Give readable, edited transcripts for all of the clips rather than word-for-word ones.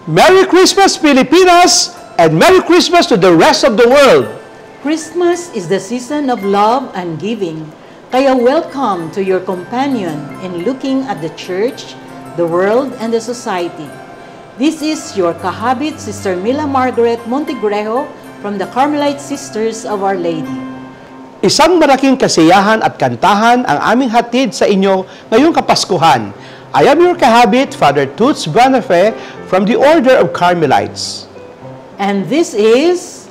Merry Christmas, Pilipinas, and Merry Christmas to the rest of the world. Christmas is the season of love and giving. Kaya welcome to your companion in looking at the church, the world, and the society. This is your kahabit, Sister Mila Margaret Montegrejo from the Carmelite Sisters of Our Lady. Isang malaking kasiyahan at kantahan ang aming hatid sa inyo ngayong Kapaskuhan. I am your kahabit, Father Toots Buenafe from the Order of Carmelites. And this is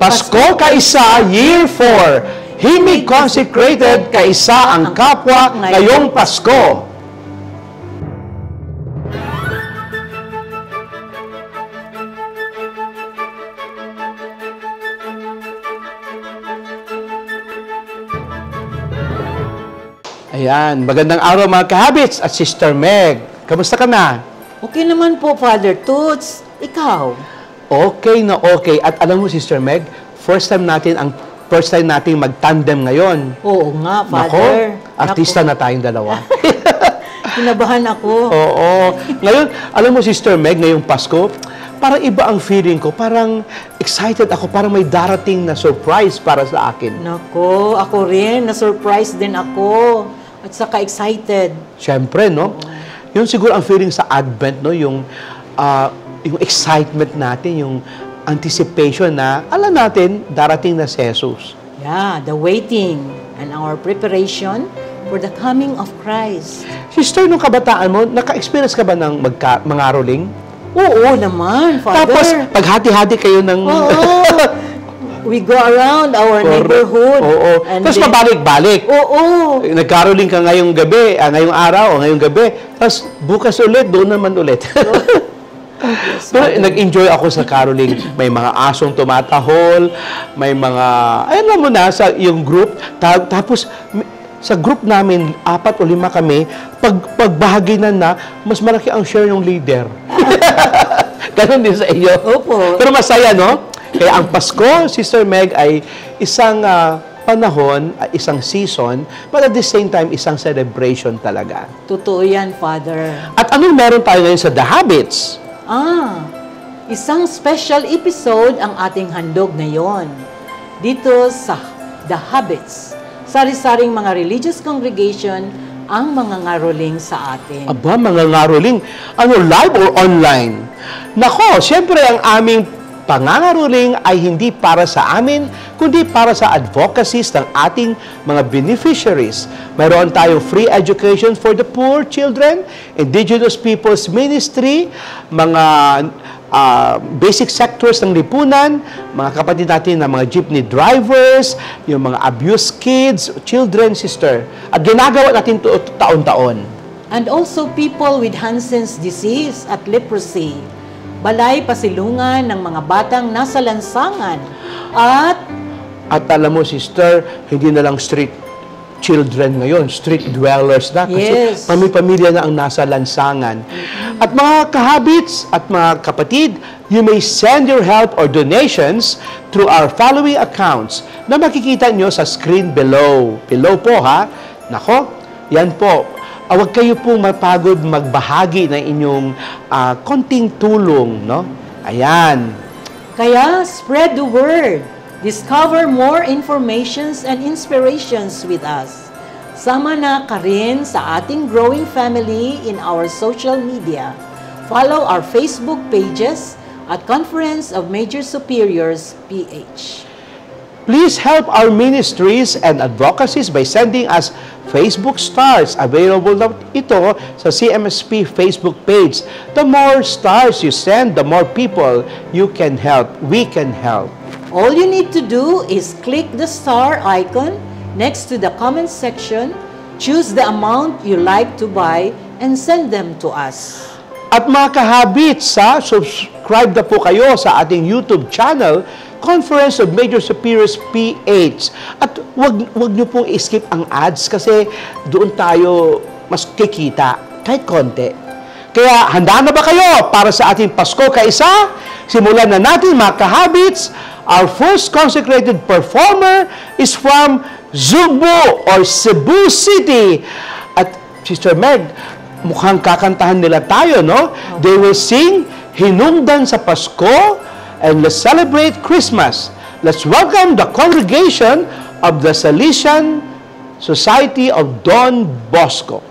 Pasko Kaisa, Year 4. Himig consecrated kaisa ang kapwa ngayong Pasko. Ayan, magandang araw mga kahabits at Sister Meg. Kamusta ka na? Okay naman po, Father Toots. Ikaw? Okay na okay. At alam mo, Sister Meg, first time nating mag-tandem ngayon. Oo nga, Father. Nako, artista na tayong dalawa. Kinabahan ako. Oo. Ngayon, alam mo, Sister Meg, ngayong Pasko, parang iba ang feeling ko. Parang excited ako. Parang may darating na surprise para sa akin. Nako, ako rin. Na-surprise din ako. At saka excited. Siyempre, no? Yun siguro ang feeling sa Advent, no? Yung excitement natin, yung anticipation na, alam natin, darating na si Jesus. Yeah, the waiting and our preparation for the coming of Christ. Sister, nung kabataan mo, naka-experience ka ba ng mangaroling? Oo naman, Father. Tapos, paghati-hati kayo ng... Oo. We go around our neighborhood. Oo. Tapos mabalik-balik. Oo. Nagkaroling ka ngayong gabi, ngayong araw o ngayong gabi. Tapos bukas ulit, doon naman ulit. Yes, pero nag-enjoy ako sa caroling. May mga asong tumatahol, may mga, alam mo na, sa yung group. Tapos, sa group namin, 4 o 5 kami, pagbahaginan na, mas malaki ang share ng leader. Ganon din sa iyo. Opo. Pero masaya, no? Kaya ang Pasko, Sister Meg, ay isang panahon, isang season, but at the same time, isang celebration talaga. Totoo yan, Father. At anong meron tayo ngayon sa The Habits? Isang special episode ang ating handog ngayon. Dito sa The Habits, sari-saring mga religious congregation ang mga ngaroling sa atin. Aba, mga ngaroling. Ano, live or online? Nako, siyempre ang aming pangangaroling ay hindi para sa amin, kundi para sa advocacies ng ating mga beneficiaries. Mayroon tayong free education for the poor children, Indigenous Peoples Ministry, mga basic sectors ng lipunan, mga kapatid natin na mga jeepney drivers, yung mga abused kids, children, sister. At ginagawa natin ito taon-taon. And also people with Hansen's disease at leprosy. Balay pasilungan ng mga batang nasa lansangan. At alam mo, sister, hindi na lang street children ngayon, street dwellers na. Kasi yes, pamilya na ang nasa lansangan. At mga kahabits at mga kapatid, you may send your help or donations through our following accounts na makikita nyo sa screen below. Below po, ha? Nako, yan po. Huwag kayo pong mapagod magbahagi ng inyong konting tulong, no? Ayan. Kaya, spread the word. Discover more informations and inspirations with us. Sama na ka rin sa ating growing family in our social media. Follow our Facebook pages at Conference of Major Superiors, PH. Please help our ministries and advocacies by sending us Facebook stars. Available na ito sa CMSP Facebook page. The more stars you send, the more people you can help. We can help. All you need to do is click the star icon next to the comment section, choose the amount you like to buy, and send them to us. At mga kahabits, subscribe na po kayo sa ating YouTube channel, Conference of Major Superiors PH. At wag niyo pong i-skip ang ads kasi doon tayo mas kikita, kahit konti. Kaya handa na ba kayo para sa ating Pasko Kaisa? Simulan na natin mga kahabits. Our first consecrated performer is from Zubu or Cebu City. At Sister Meg, mukhang kakantahan nila tayo, no? They will sing hinungdan sa Pasko, and let's celebrate Christmas. Let's welcome the congregation of the Salesian Society of Don Bosco.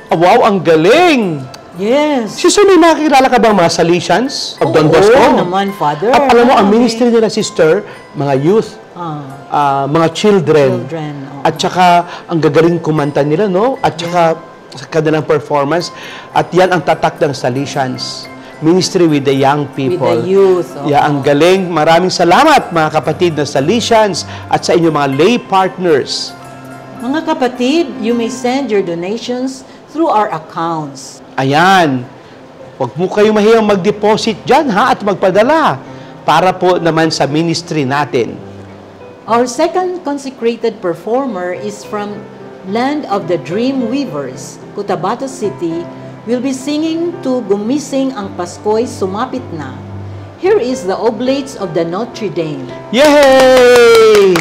Wow, ang galing! Yes. Sister, may nakikilala ka bang mga Salesians of Don Bosco? Oo naman, Father. At alam mo, ang Marami. ministry nila, sister, mga youth, mga children. Oo. At saka, ang gagaling kumanta nila, no? At saka, sa kanilang performance. At yan ang tatak ng Salesians. Ministry with the young people. With the youth. Yeah, ang galing. Maraming salamat, mga kapatid na Salesians at sa inyong mga lay partners. Mga kapatid, you may send your donations through our accounts. Ayan. Huwag mo kayong mahiyang mag-deposit dyan, ha? At magpadala para po naman sa ministry natin. Our second consecrated performer is from Land of the Dream Weavers, Cotabato City, will be singing to Gumising ang Pasko'y Sumapit Na. Here is the Oblates of the Notre Dame. Yay!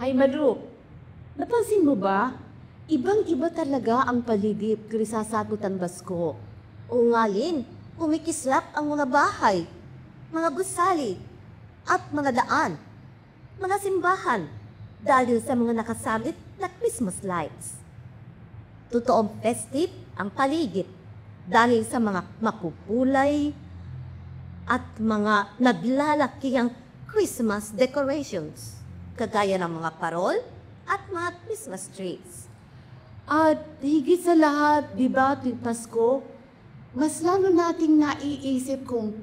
Ay, Maru, napansin mo ba? Ibang-iba talaga ang paligid kung sasagutan Basko. O ngalin, kumikislap ang mga bahay, mga gusali, at mga daan, mga simbahan, dahil sa mga nakasabit na Christmas lights. Totoong festive ang paligid dahil sa mga mapupulay at mga naglalakihang Christmas decorations, kagaya ng mga parol at mga Christmas trees. At higit sa lahat, di ba, tuwing Pasko, mas lalo nating naiisip kung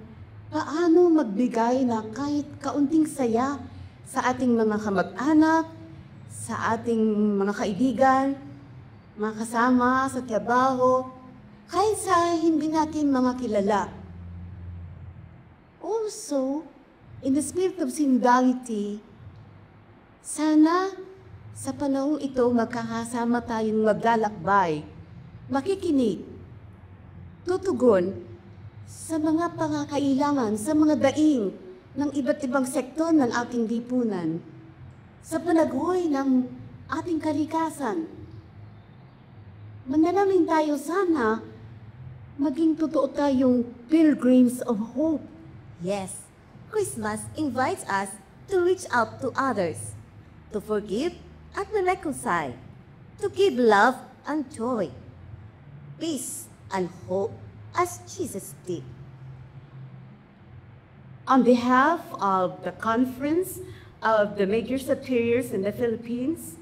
paano magbigay ng kahit kaunting saya sa ating mga kamag-anak, sa ating mga kaibigan, mga kasama sa trabaho, kahit sa hindi natin mga kilala. Also, in the spirit of solidarity, sana sa panahong ito magkakasama tayong maglalakbay, makikinig, tutugon sa mga pangangailangan, sa mga daing ng iba't ibang sektor ng ating lipunan, sa panagoy ng ating kalikasan. Manalangin tayo sana maging totoo tayong pilgrims of hope. Yes, Christmas invites us to reach out to others, to forgive and reconcile, to give love and joy, peace and hope as Jesus did. On behalf of the Conference of the Major Superiors in the Philippines,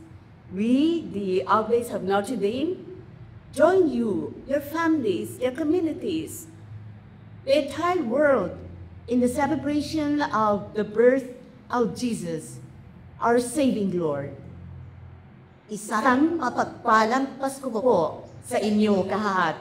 we, the Oblates of Notre Dame, join you, your families, your communities, the entire world in the celebration of the birth of Jesus, our saving Lord. Isang mapagpalang Pasko po Sa inyo kahat.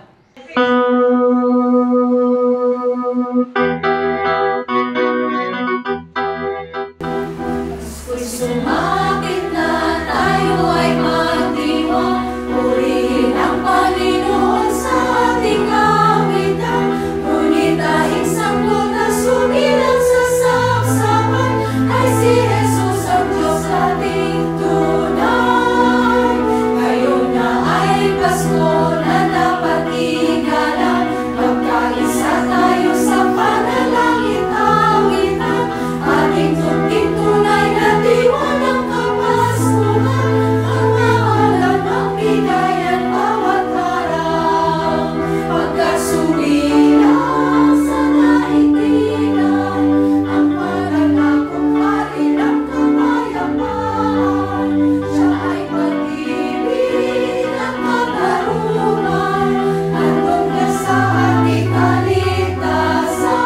Sumapit na tayo ay magdiwang, purihin ang Panginoon sa ating awitan. Ngunit dahil sanggol na sumilang sa saksapan, ay si Jesus ang Diyos ating tunay. Ngayon na ay Pasko na dapat igalang, magkaisa tayo sa panalangin awitan. Ating tungking tunay na diwa ng kapaskuhan, ang mahalan ng bigayan bawat harang. Pagkasubilang sa daigdigan, ang pananakong parin ang kapayapaan. Siya ay pag-ibig at katarungan, handog na sa ating kaligtasan.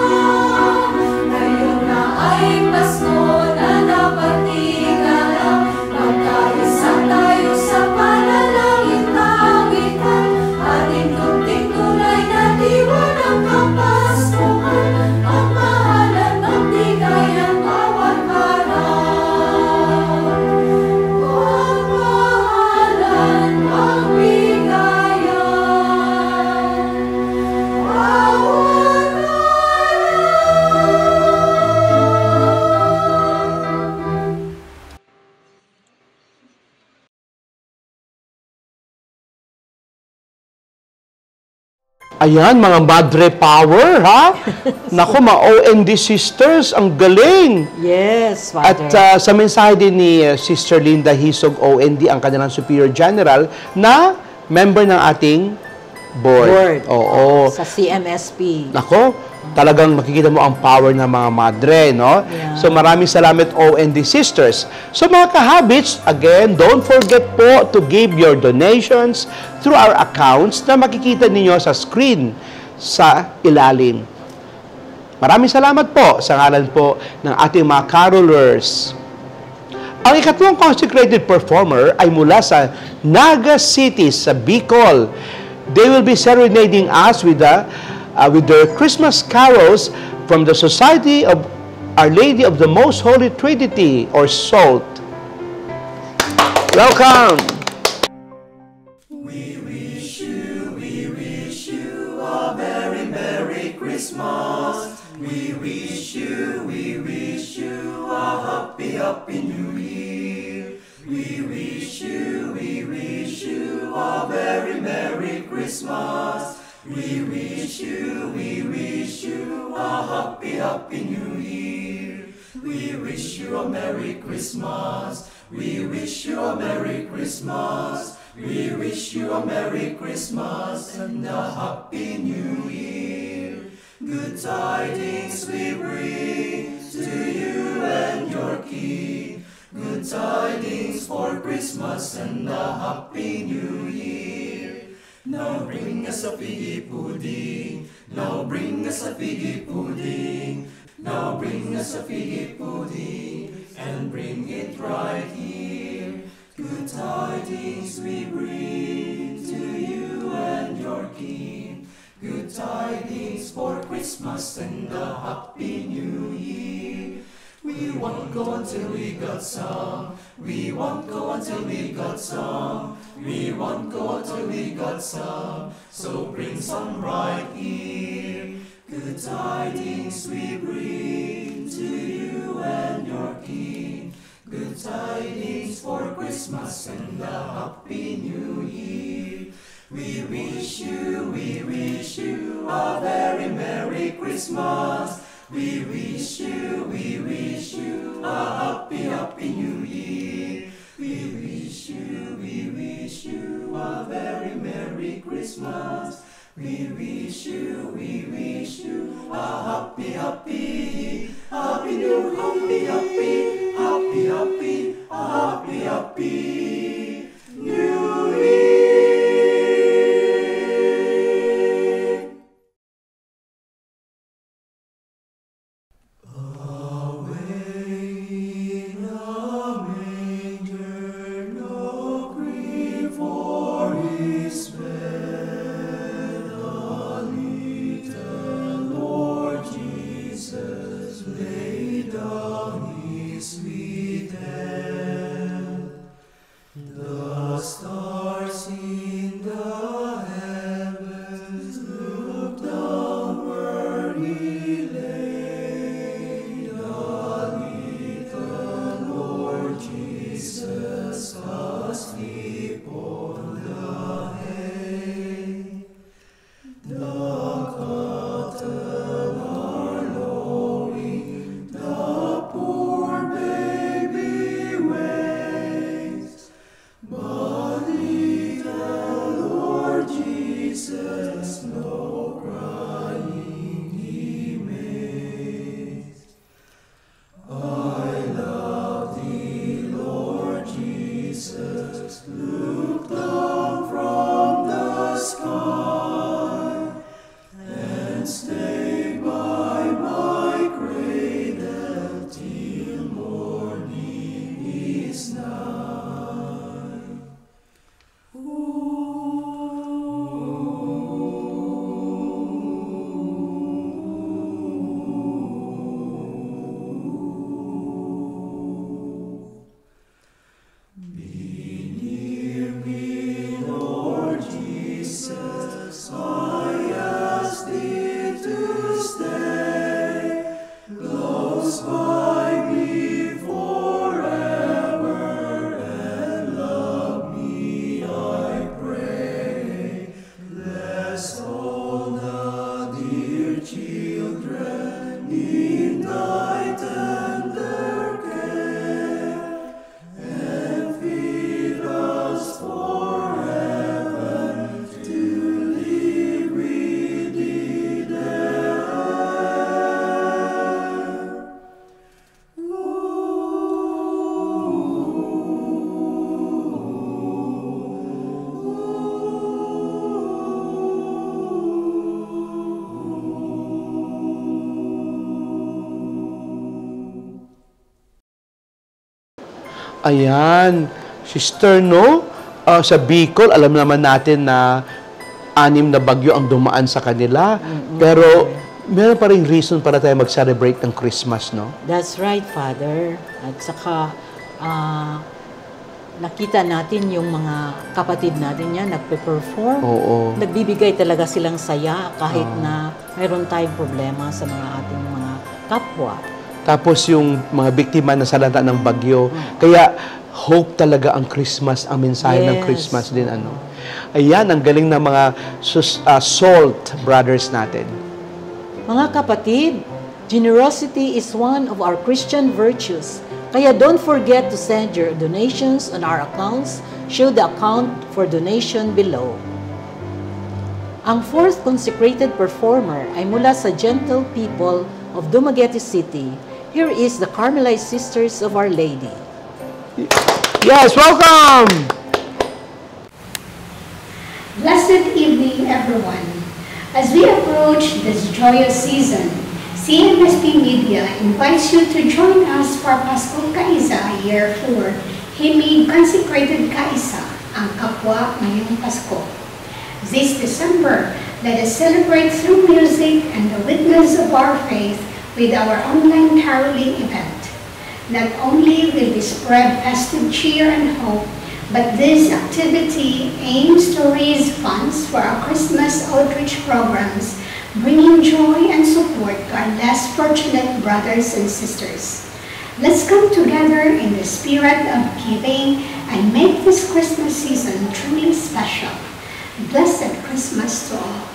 Ngayon na ay Pasko na dapat igalang, magkaisa tayo sa panalangin awitan. Ating tungting tunay na diwa ng kapaskuhan, ang mahalan ng bigayan bawat harang. Ang mahalan ng bigayan bawat Ayan, mga Madre Power, ha? Naku, mga OND sisters, ang galing! Yes, At Father. sa mensahe din ni Sister Linda Hisog, OND, ang kanilang Superior General, na member ng ating board. Oo. Sa CMSP. Nako, talagang makikita mo ang power ng mga madre, no? Yeah. So maraming salamat OND sisters. So mga kahabits, again, don't forget po to give your donations through our accounts na makikita ninyo sa screen sa ilalim. Maraming salamat po sa ngalan po ng ating mga carolers. Ang ikatlong consecrated performer ay mula sa Naga City sa Bicol. They will be serenading us with their Christmas carols from the Society of Our Lady of the Most Holy Trinity, or SALT. Welcome! We wish you a Merry Christmas. We wish you a Merry Christmas. We wish you a Merry Christmas and a Happy New Year. Good tidings we bring to you and your King. Good tidings for Christmas and a Happy New Year. Now bring us a figgy pudding. Now bring us a figgy pudding. Now bring us a figgy pudding and bring it right here. Good tidings we bring to you and your King. Good tidings for Christmas and a Happy New Year. We won't go until we got some. We won't go until we got some. We won't go until we got some. So bring some right here. Good tidings we bring to you and your King. Good tidings for Christmas and a Happy New Year. We wish you a very Merry Christmas. We wish you a happy, happy New Year. We wish you a very Merry Christmas. We wish you a happy, happy, happy New Year. Happy, happy, happy, happy New Year. Ayan, sister, no? Sa Bicol, alam naman natin na 6 na bagyo ang dumaan sa kanila. Pero meron pa rin reason para tayo mag-celebrate ng Christmas, no? That's right, Father. At saka, nakita natin yung mga kapatid natin yan, nagpe-perform. Oo. Nagbibigay talaga silang saya kahit na mayroon tayong problema sa mga ating mga kapwa. Tapos yung mga biktima na salanta ng bagyo. Kaya hope talaga ang Christmas, ang mensahe ng Yes. Christmas din. Ano. Ayan, ang galing ng mga salt brothers natin. Mga kapatid, generosity is one of our Christian virtues Kaya don't forget to send your donations on our accounts. Show the account for donation below. Ang fourth consecrated performer ay mula sa Gentle People of Dumaguete City. Here is the Carmelite Sisters of Our Lady. Yes, welcome! Blessed evening, everyone. As we approach this joyous season, CMSP Media invites you to join us for Paskong Kaisa Year 4, Himig Consecrated Kaisa, ang kapwa ngayong Pasko. This December, let us celebrate through music and the witness of our faith with our online caroling event. Not only will we spread festive cheer and hope, but this activity aims to raise funds for our Christmas outreach programs, bringing joy and support to our less fortunate brothers and sisters. Let's come together in the spirit of giving and make this Christmas season truly special. Blessed Christmas to all.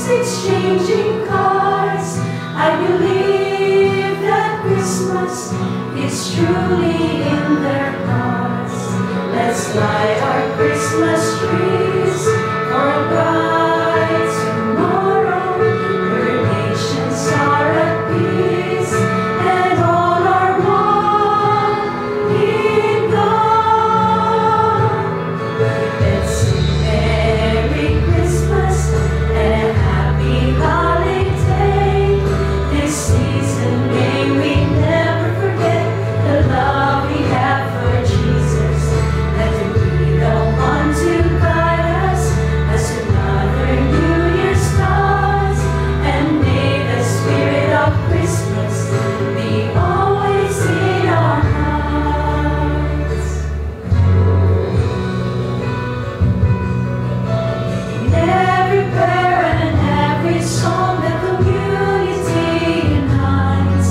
exchanging cards. I believe that Christmas is truly in their hearts. Let's light our Christmas trees for a bright tomorrow, where nations are at peace and all are one in God. Let's sing Merry Christmas and a happy holiday. This season may we never forget the love we have for Jesus. Let him be the one to guide us as another New Year starts. And may the spirit of Christmas be always in our hearts. In every prayer and every song, the community unites,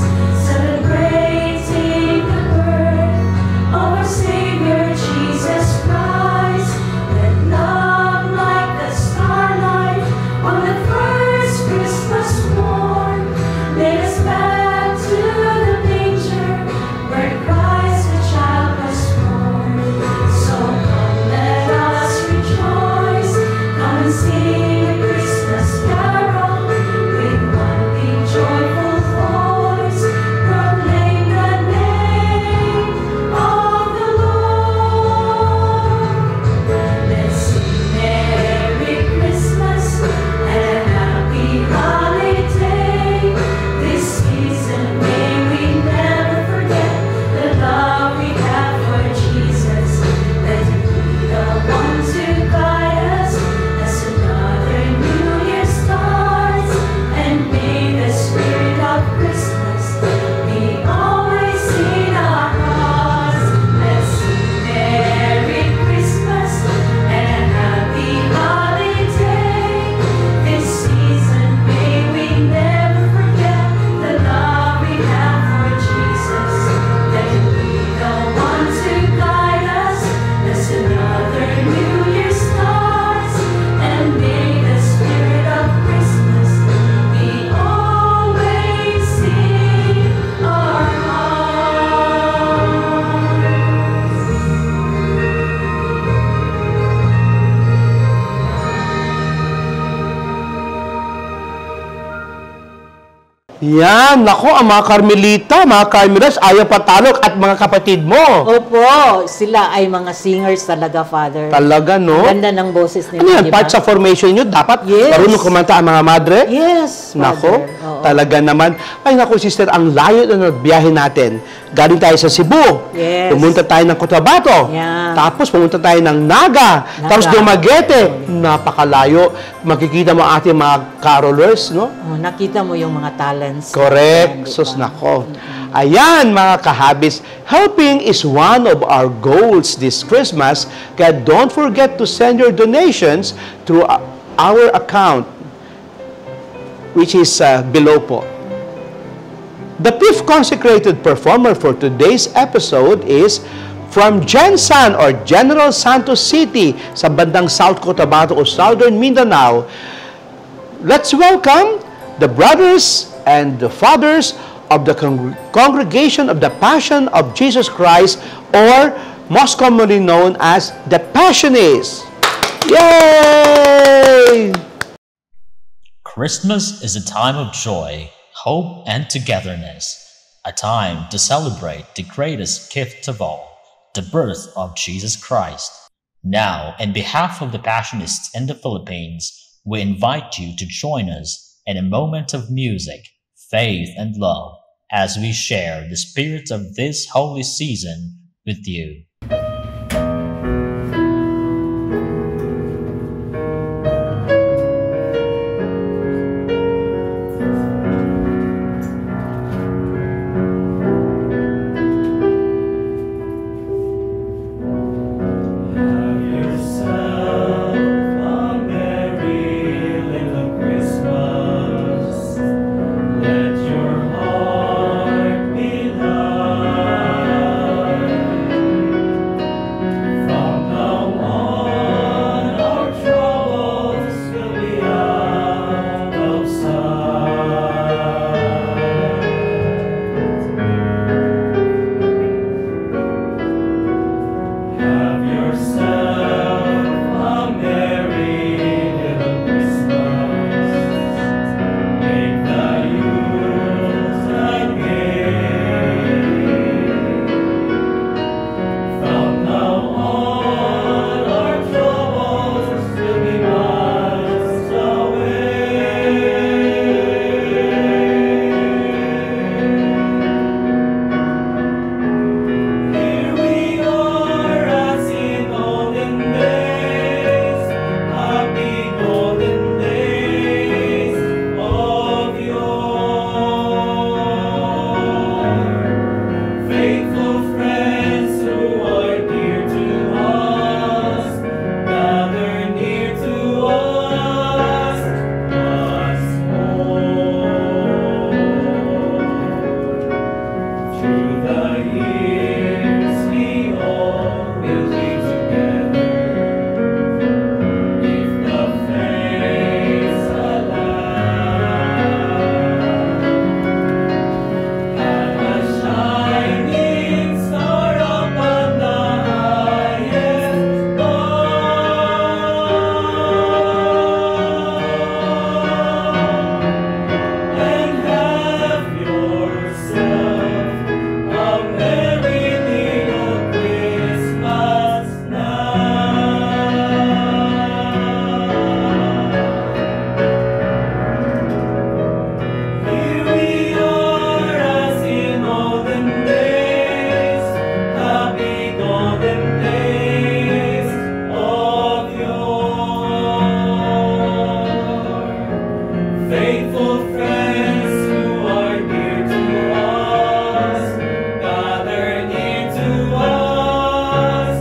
celebrating the birth of our Savior Jesus Christ. Let love like the starlight on the first Christmas morn lead us back to the manger where Christ the child was born. So come, let us rejoice. Come and sing a Christmas carol with one big joyful voice. Proclaim the name of the Lord. Let's sing Merry Christmas and a happy holiday. This season may we never forget the love we have for Jesus. Let him be the one to guide us as another New Year starts. And may the spirit of Christmas be always in our hearts. Let's sing Merry Christmas and a happy holiday. This season may we never forget the love we have for Jesus. Let him be the one to guide us as another New Year starts. And may the spirit of Christmas be always in our hearts. Yan, nako, ang mga Carmelita, mga Carmelas, ayaw patalok at mga kapatid mo. Opo, sila ay mga singers talaga, Father. Talaga, no? Ang ganda ng boses nila, Ano yan, di part ba? sa formation nyo, dapat Yes. marunong kumanta ang mga madre? Yes, Father. Nako, Oo. talaga naman. Ay, nako, sister, ang layo na biyahe natin. Galing tayo sa Cebu. Yes. Pumunta tayo ng Cotabato. Yeah. Tapos pumunta tayo ng Naga. Tapos Dumaguete. Napakalayo. Makikita mo ating mga carolers, no? Oh, nakita mo yung mga talents. Correct. Yan, di Sus, ba? nako. Ayan, mga kahabis. Helping is one of our goals this Christmas. Kaya don't forget to send your donations through our account, which is below po. The fifth consecrated performer for today's episode is from Gensan or General Santos City sa bandang South Cotabato o Southern Mindanao. Let's welcome the brothers and the fathers of the Congregation of the Passion of Jesus Christ, or most commonly known as the Passionists. Yay! Christmas is a time of joy, hope, and togetherness, a time to celebrate the greatest gift of all, the birth of Jesus Christ. Now, in behalf of the Passionists in the Philippines, we invite you to join us in a moment of music, faith, and love as we share the spirit of this holy season with you. Have yourself a merry little Christmas. Let your heart be light. faithful friends who are dear to us, gather near to us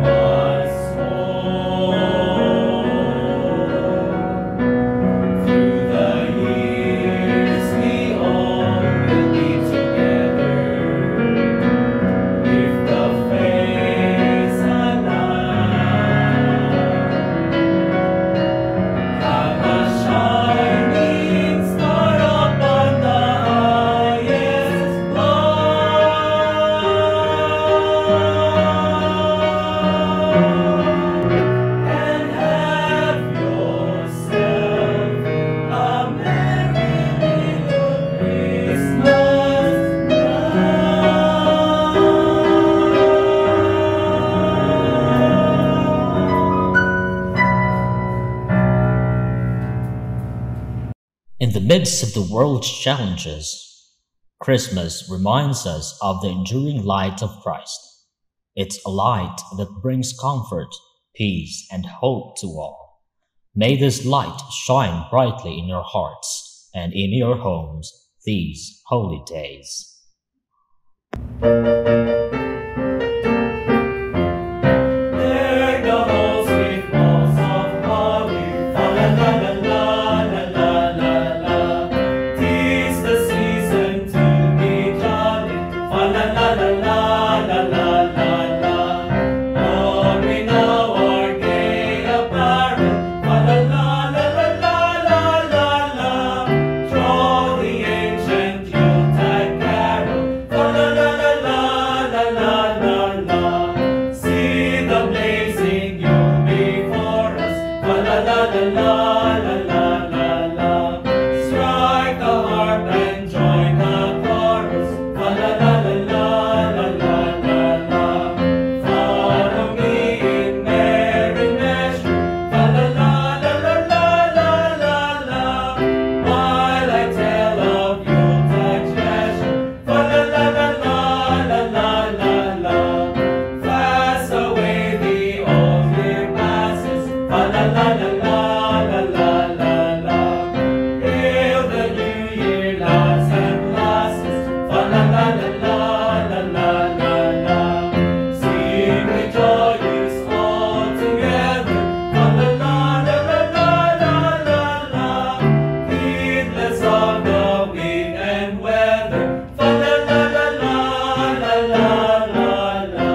once more. Through the years we all will be together, if the faith's alive. Have a shining star upon the highest cloud, and have yourself a merry little Christmas In the midst of the world's challenges, Christmas reminds us of the enduring light of Christ. It's a light that brings comfort, peace, and hope to all. May this light shine brightly in your hearts and in your homes these holy days. Deck the halls with balls of holly, fa la la la la la la la la. 'Tis the season to be jolly, fa la la la la la la la la. On we now our gay apparel, fa la la la la la la la la. Draw the ancient Yuletide carol, fa la la la la la la la la. See the blazing Yule before us, fa la la la la la la la la. Strike the harp and join the chorus, fa la la la la la la la la. Follow me in merry measure, fa la la la la la la la la. While I tell of Yuletide treasure, fa la la la la la la la la. Fast away the old year passes, fa la la la la la la la la. Hail the new year, lads and lasses, fa la la la la la la la la. Sing we joyous all together, fa la la la la la la la la. Heedless of the wind and weather, fa la la la la la la la la.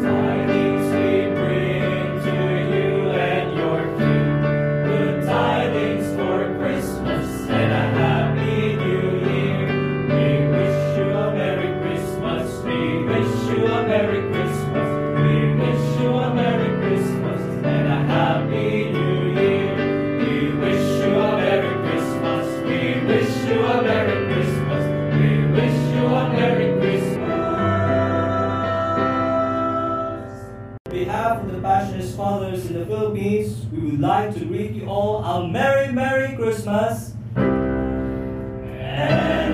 Tidings we bring to you and your king, good tidings for Christmas and a happy new year. We wish you a Merry Christmas, we wish you a Merry Christmas, we wish you a Merry Christmas and a happy new year. We wish you a Merry Christmas, we wish you a Merry Christmas, we wish you a Merry Christmas. On behalf of the Passionist Fathers in the Philippines, we would like to greet you all a Merry, Merry Christmas and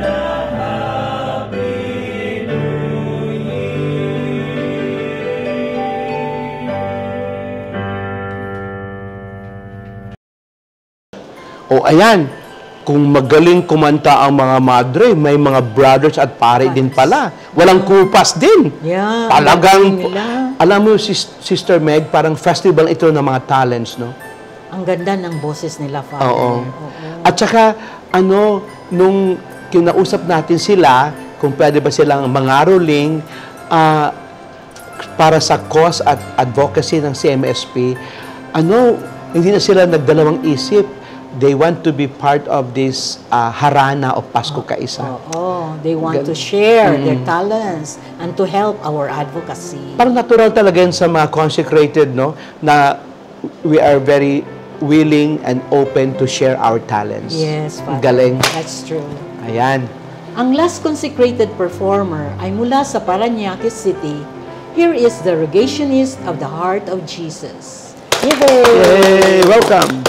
a Happy New Year. O ayan, kung magaling kumanta ang mga madre, may mga brothers at pare din pala. Walang kupas din. Yeah, Talagang, magaling nila. alam mo, Sister Meg, parang festival ito ng mga talents, no? Ang ganda ng boses nila, Father. Oo. At saka, nung kinausap natin sila, kung pwede ba silang mangaroling para sa cause at advocacy ng CMSP, hindi na sila nagdalawang isip. They want to be part of this harana of Pasko Kaisa. Oo, they want to share their talents and to help our advocacy. Parang natural talaga yun sa mga consecrated, no? Na we are very willing and open to share our talents. Yes, Father. Galing. That's true. Ayan. Ang last consecrated performer ay mula sa Parañaque City. Here is the Rogationist of the Heart of Jesus. Yay! Welcome!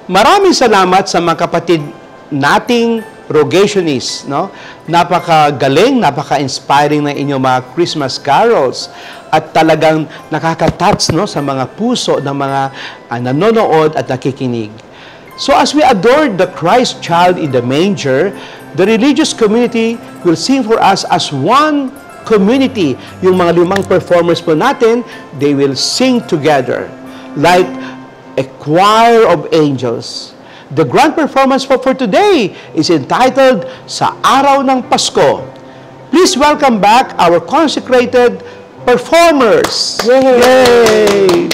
Maraming salamat sa mga kapatid nating rogationists, no? Napakagaling, napaka-inspiring ng inyong mga Christmas carols at talagang nakaka-touch, no, sa mga puso ng mga nanonood at nakikinig. So as we adore the Christ child in the manger, the religious community will sing for us as one community. Yung mga 5 performers po natin, they will sing together like a choir of angels. The grand performance for today is entitled Sa Araw ng Pasko. Please welcome back our consecrated performers. Yay!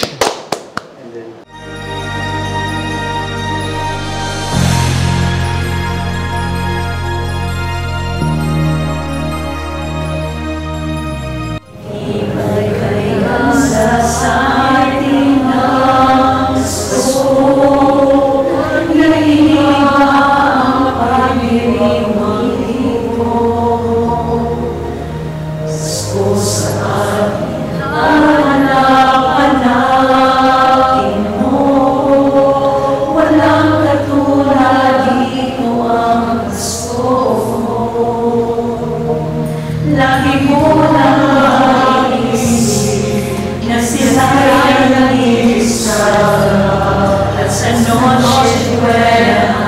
Maligaya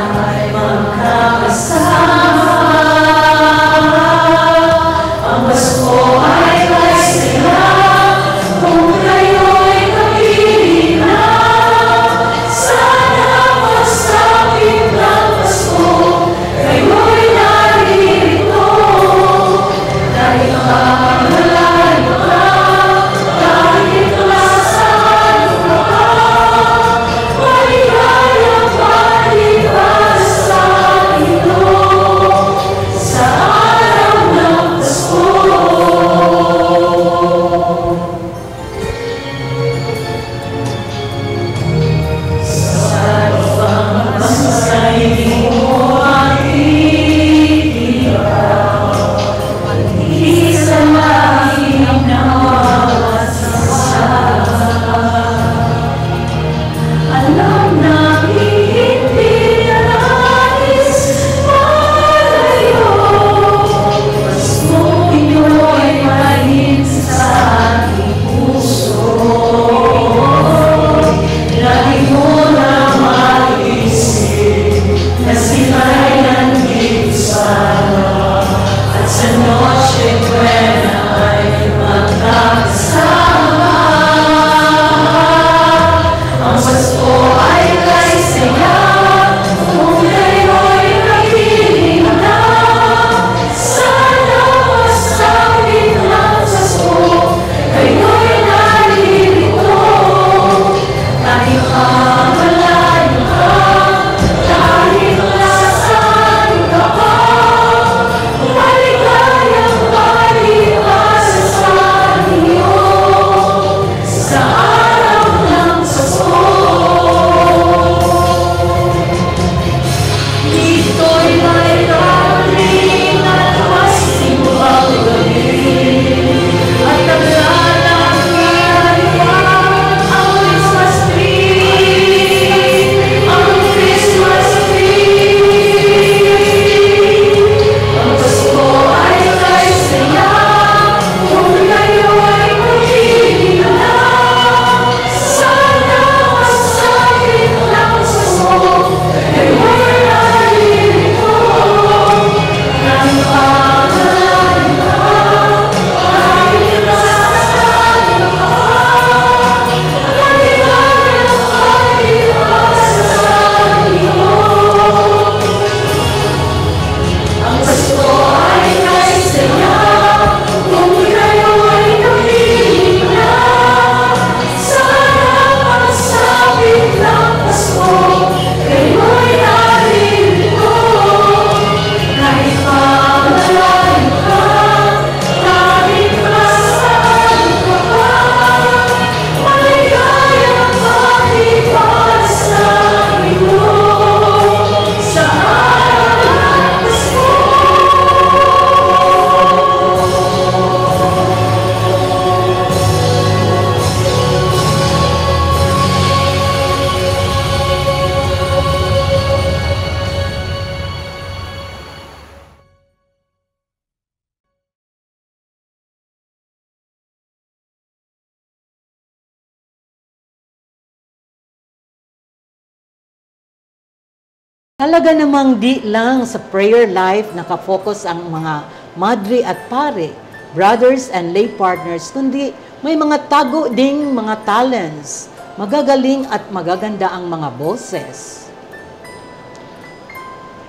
Halaga namang di lang sa prayer life nakafocus ang mga madre at pare, brothers and lay partners, kundi may mga tago ding mga talents, magagaling at magaganda ang mga boses.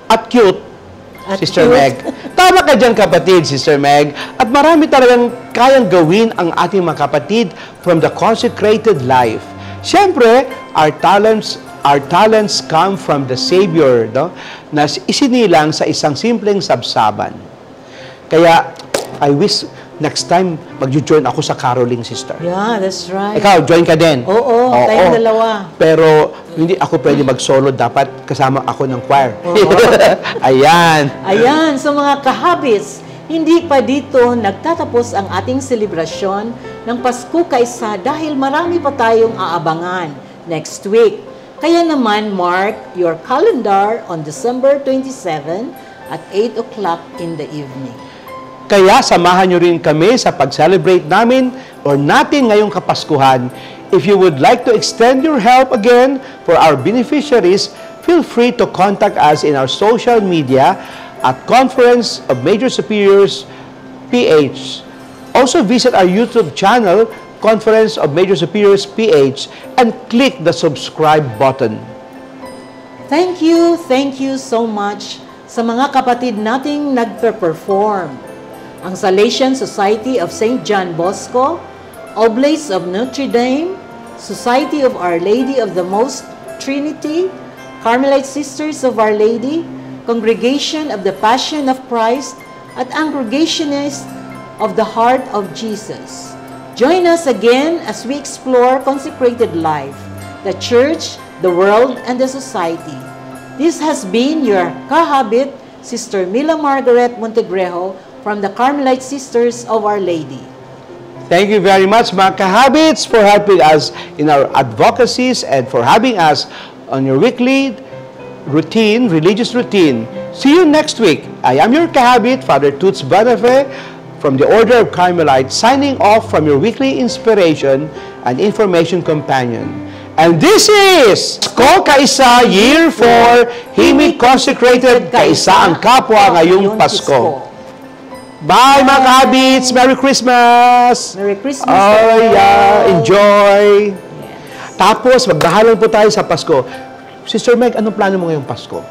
At cute, At Sister cute. Meg. Tama ka dyan, kapatid, Sister Meg. At marami talagang kayang gawin ang ating mga kapatid from the consecrated life. Siyempre, our talents come from the Savior, no? Na isinilang sa isang simpleng sabsaban. Kaya, I wish next time mag-join ako sa caroling, Sister. Yeah, that's right. Ikaw, join ka din. Oo, tayong dalawa. Pero hindi ako pwede mag-solo, dapat kasama ako ng choir. Oo. Ayan. Ayan, sa mga kahabits, hindi pa dito nagtatapos ang ating selebrasyon ng Pasko Kaisa dahil marami pa tayong aabangan next week. Kaya naman, mark your calendar on December 27 at 8 o'clock in the evening. Kaya samahan nyo rin kami sa pag-celebrate namin or natin ngayong Kapaskuhan. If you would like to extend your help again for our beneficiaries, feel free to contact us in our social media at Conference of Major Superiors PH. Also visit our YouTube channel, Conference of Major Superiors PH, and click the subscribe button. Thank you so much sa mga kapatid nating nagpe-perform. Ang Salesian Society of St. John Bosco, Oblates of Notre Dame, Society of Our Lady of the Most Trinity, Carmelite Sisters of Our Lady, Congregation of the Passion of Christ, at Congregationists of the Heart of Jesus. Join us again as we explore consecrated life, the church, the world, and the society. This has been your kahabit, Sister Mila Margaret Montegrejo, from the Carmelite Sisters of Our Lady. Thank you very much, mga kahabits, for helping us in our advocacies and for having us on your weekly routine, religious routine. See you next week. I am your kahabit, Father Toots Banafe, from the Order of Carmelite, signing off from your weekly inspiration and information companion. And this is Pasko Kaisa Year 4, Himig Consecrated Kaisa ang Kapwa ngayong Pasko. Bye, mga kahabits! Merry Christmas! Merry Christmas! Oh, yeah! Enjoy! Yes. Tapos, magdahalan po tayo sa Pasko. Sister Meg, anong plano mo ngayong Pasko?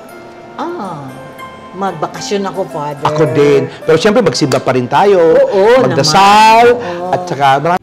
Magbakasyon ako, Father. Ako din. Pero siyempre, magsimba pa rin tayo. Oo, magdasal. naman. Oo. At saka, marami